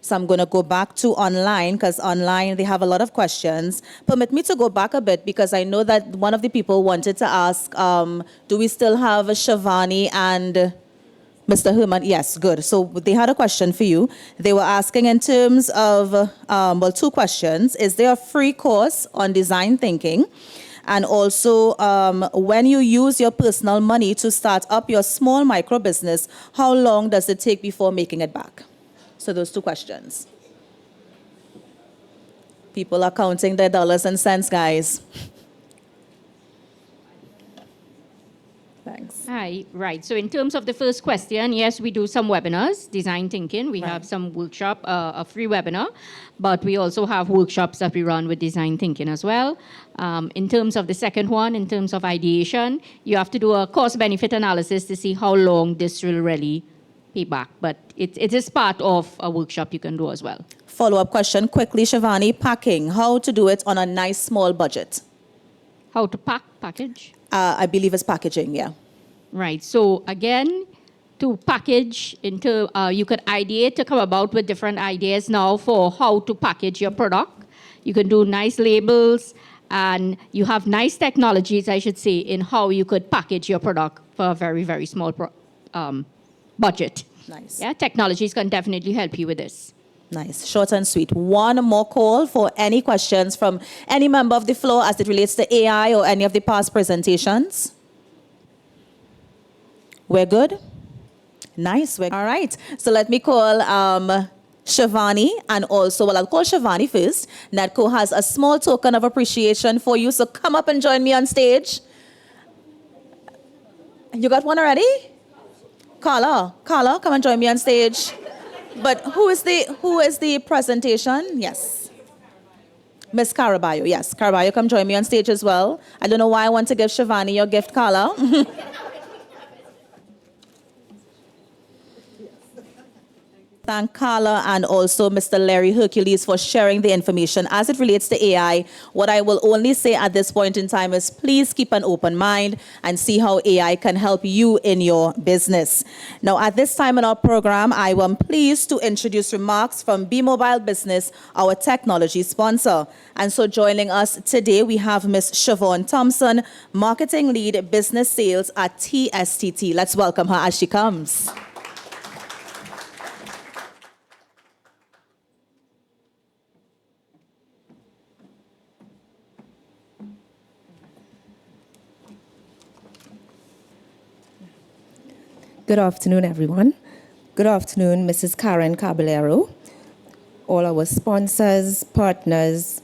So I'm going to go back to online, because online they have a lot of questions. Permit me to go back a bit, because I know that one of the people wanted to ask, do we still have Shivani and Mr. Herman? Yes, good. So they had a question for you. They were asking in terms of, well, two questions. Is there a free course on design thinking? And also, when you use your personal money to start up your small micro business, how long does it take before making it back? So those two questions. People are counting their dollars and cents, guys. Thanks.
Hi, right. So in terms of the first question, yes, we do some webinars, design thinking. We have some workshop, a free webinar, but we also have workshops that we run with design thinking as well. In terms of the second one, in terms of ideation, you have to do a cost-benefit analysis to see how long this will really pay back. But it is part of a workshop you can do as well.
Follow-up question quickly, Shivani. Packing, how to do it on a nice small budget?
How to package?
I believe it's packaging, yeah.
Right. So again, to package into, you could ideate to come about with different ideas now for how to package your product. You can do nice labels, and you have nice technologies, I should say, in how you could package your product for a very, very small budget.
Nice.
Yeah, technologies can definitely help you with this.
Nice. Short and sweet. One more call for any questions from any member of the floor as it relates to AI or any of the past presentations. We're good? Nice. All right. So let me call Shivani, and also, well, I'll call Shivani first. NEDCO has a small token of appreciation for you, so come up and join me on stage. You got one already? CARLA, come and join me on stage. But who is the presentation? Yes. Miss Caraballo, yes. Caraballo, come join me on stage as well. I don't know why I want to give Shivani your gift, CARLA. thank CARLA and also Mr. Larry Hercules for sharing the information as it relates to AI. What I will only say at this point in time is please keep an open mind and see how AI can help you in your business. Now, at this time in our program, I am pleased to introduce remarks from B-Mobile Business, our technology sponsor. And so joining us today, we have Ms. Siobhan Thompson, Marketing Lead Business Sales at TSTT. Let's welcome her as she comes.
Good afternoon, everyone. Good afternoon, Mrs. Karen Caballero, all our sponsors, partners,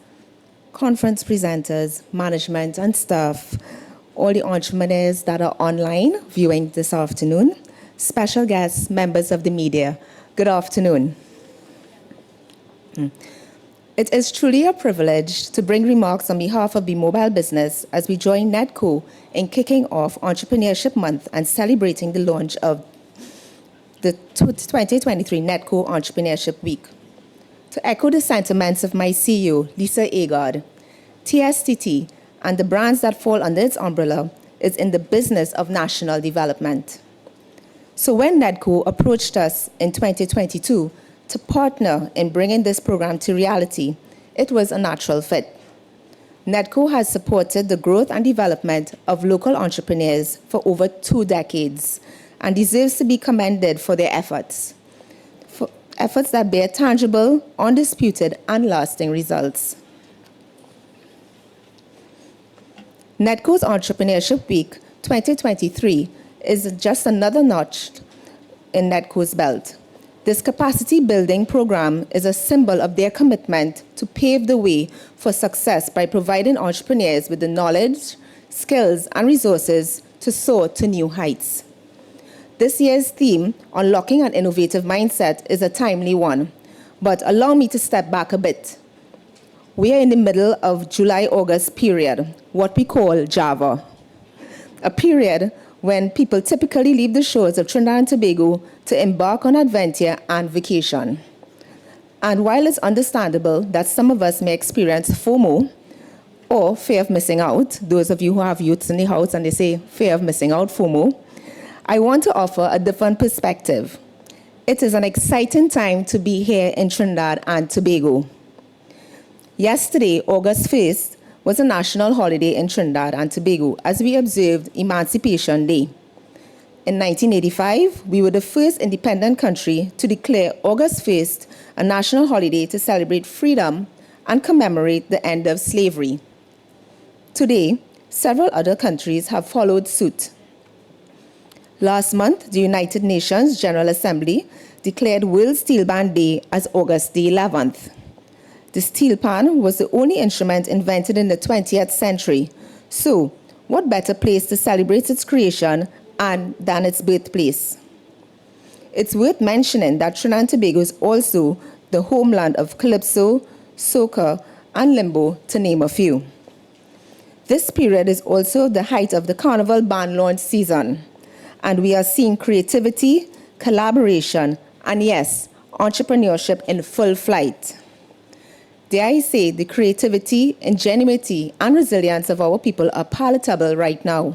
conference presenters, management and staff, all the entrepreneurs that are online viewing this afternoon, special guests, members of the media. Good afternoon. It is truly a privilege to bring remarks on behalf of B-Mobile Business as we join NEDCO in kicking off Entrepreneurship Month and celebrating the launch of the 2023 NEDCO Entrepreneurship Week. To echo the sentiments of my CEO, Lisa Agard, TSTT and the brands that fall under its umbrella is in the business of national development. So when NEDCO approached us in 2022 to partner in bringing this program to reality, it was a natural fit. NEDCO has supported the growth and development of local entrepreneurs for over 2 decades and deserves to be commended for their efforts that bear tangible, undisputed, and lasting results. NEDCO's Entrepreneurship Week 2023 is just another notch in NEDCO's belt. This capacity building program is a symbol of their commitment to pave the way for success by providing entrepreneurs with the knowledge, skills, and resources to soar to new heights. This year's theme, Unlocking an Innovative Mindset, is a timely one, but allow me to step back a bit. We are in the middle of July-August period, what we call Java, a period when people typically leave the shores of Trinidad and Tobago to embark on adventure and vacation. And while it's understandable that some of us may experience FOMO, or fear of missing out, those of you who have youths in the house and they say fear of missing out, FOMO, I want to offer a different perspective. It is an exciting time to be here in Trinidad and Tobago. Yesterday, August 1st, was a national holiday in Trinidad and Tobago as we observed Emancipation Day. In 1985, we were the first independent country to declare August 1st a national holiday to celebrate freedom and commemorate the end of slavery. Today, several other countries have followed suit. Last month, the United Nations General Assembly declared World Steel Pan Day as August the 11th. The steel pan was the only instrument invented in the 20th century. So, what better place to celebrate its creation than its birthplace? It's worth mentioning that Trinidad and Tobago is also the homeland of calypso, soca, and limbo, to name a few. This period is also the height of the Carnival band launch season, and we are seeing creativity, collaboration, and yes, entrepreneurship in full flight. Dare I say, the creativity, ingenuity, and resilience of our people are palatable right now.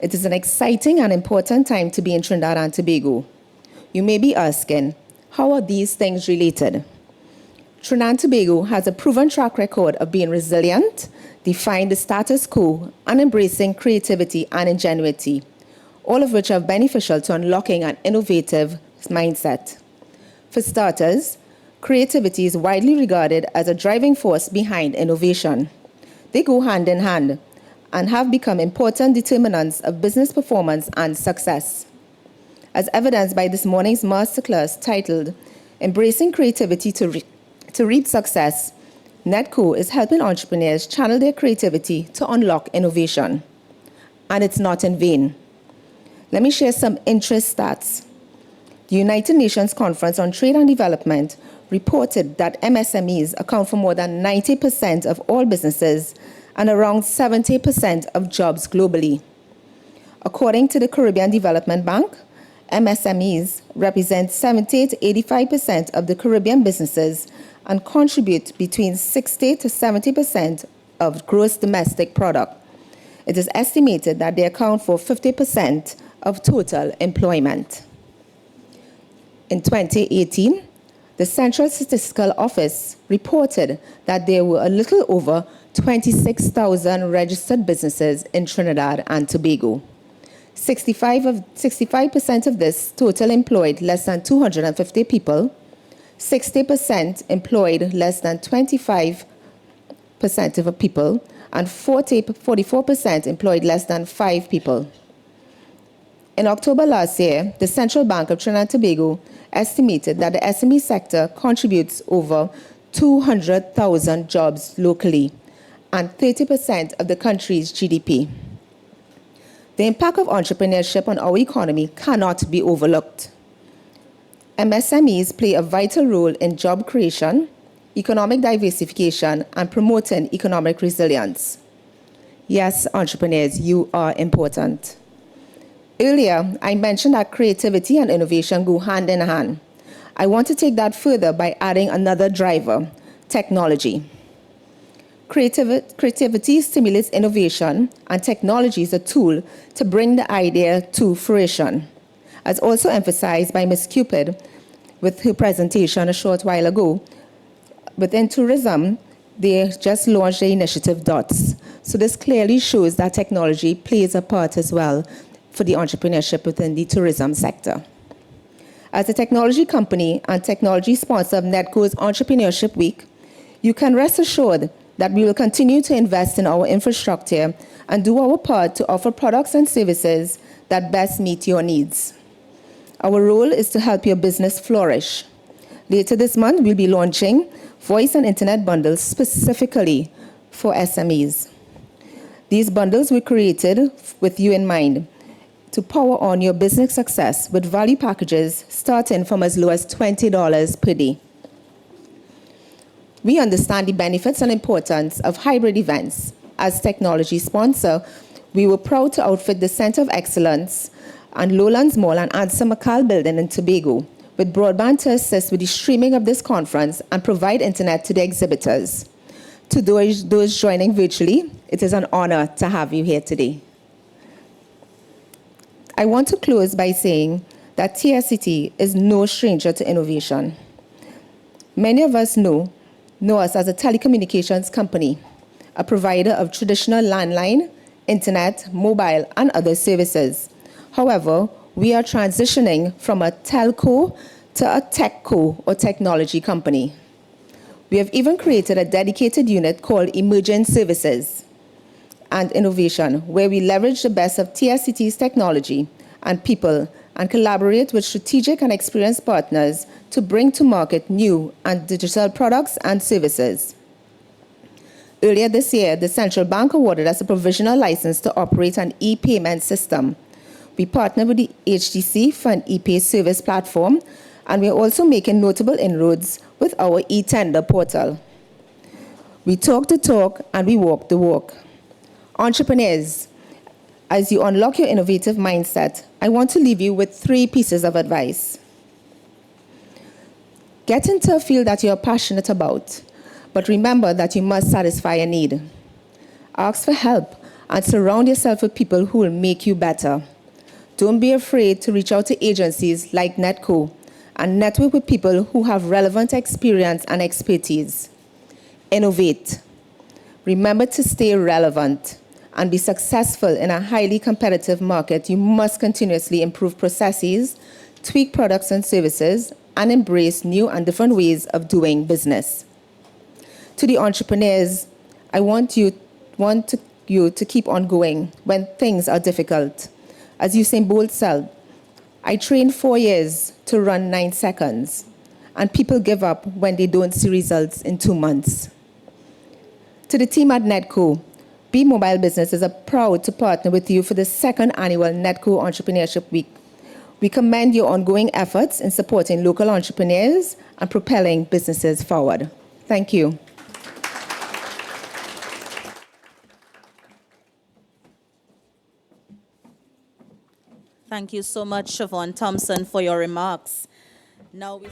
It is an exciting and important time to be in Trinidad and Tobago. You may be asking, how are these things related? Trinidad and Tobago has a proven track record of being resilient, defying the status quo, and embracing creativity and ingenuity, all of which are beneficial to unlocking an innovative mindset. For starters, creativity is widely regarded as a driving force behind innovation. They go hand in hand and have become important determinants of business performance and success. As evidenced by this morning's masterclass titled, Embracing Creativity to Reap Success, NEDCO is helping entrepreneurs channel their creativity to unlock innovation. And it's not in vain. Let me share some interest stats. The United Nations Conference on Trade and Development reported that MSMEs account for more than 90% of all businesses and around 70% of jobs globally. According to the Caribbean Development Bank, MSMEs represent 70 to 85% of the Caribbean businesses and contribute between 60 to 70% of gross domestic product. It is estimated that they account for 50% of total employment. In 2018, the Central Statistical Office reported that there were a little over 26,000 registered businesses in Trinidad and Tobago. 65% of this total employed less than 250 people, 60% employed less than 25% of people, and 44% employed less than 5 people. In October last year, the Central Bank of Trinidad and Tobago estimated that the SME sector contributes over 200,000 jobs locally and 30% of the country's GDP. The impact of entrepreneurship on our economy cannot be overlooked. MSMEs play a vital role in job creation, economic diversification, and promoting economic resilience. Yes, entrepreneurs, you are important. Earlier, I mentioned that creativity and innovation go hand in hand. I want to take that further by adding another driver, technology. Creativity stimulates innovation, and technology is a tool to bring the idea to fruition. As also emphasized by Ms. CUPID with her presentation a short while ago, within tourism, they just launched the initiative DOTS. So this clearly shows that technology plays a part as well for the entrepreneurship within the tourism sector. As a technology company and technology sponsor of NEDCO's Entrepreneurship Week, you can rest assured that we will continue to invest in our infrastructure and do our part to offer products and services that best meet your needs. Our role is to help your business flourish. Later this month, we'll be launching voice and internet bundles specifically for SMEs. These bundles were created with you in mind to power on your business success with value packages starting from as low as $20 per day. We understand the benefits and importance of hybrid events. As technology sponsor, we were proud to outfit the Center of Excellence and Lowlands Mall and Answer McCall building in Tobago with broadband to assist with the streaming of this conference and provide internet to the exhibitors. To those joining virtually, it is an honor to have you here today. I want to close by saying that TSCT is no stranger to innovation. Many of us know us as a telecommunications company, a provider of traditional landline, internet, mobile, and other services. However, we are transitioning from a telco to a techco or technology company. We have even created a dedicated unit called Emerging Services and Innovation, where we leverage the best of TSCT's technology and people and collaborate with strategic and experienced partners to bring to market new and digital products and services. Earlier this year, the Central Bank awarded us a provisional license to operate an e-payment system. We partnered with the HDC for an e-pay service platform, and we're also making notable inroads with our e-tender portal. We talk the talk and we walk the walk. Entrepreneurs, as you unlock your innovative mindset, I want to leave you with 3 pieces of advice. Get into a field that you're passionate about, but remember that you must satisfy a need. Ask for help and surround yourself with people who will make you better. Don't be afraid to reach out to agencies like NEDCO and network with people who have relevant experience and expertise. Innovate. Remember to stay relevant and be successful in a highly competitive market. You must continuously improve processes, tweak products and services, and embrace new and different ways of doing business. To the entrepreneurs, I want you to keep on going when things are difficult. As Usain Bolt said, I trained 4 years to run 9 seconds, and people give up when they don't see results in 2 months. To the team at NEDCO, B Mobile Business is proud to partner with you for the 2nd annual NEDCO Entrepreneurship Week. We commend your ongoing efforts in supporting local entrepreneurs and propelling businesses forward. Thank you.
Thank you so much, Siobhan Thompson, for your remarks. Now we...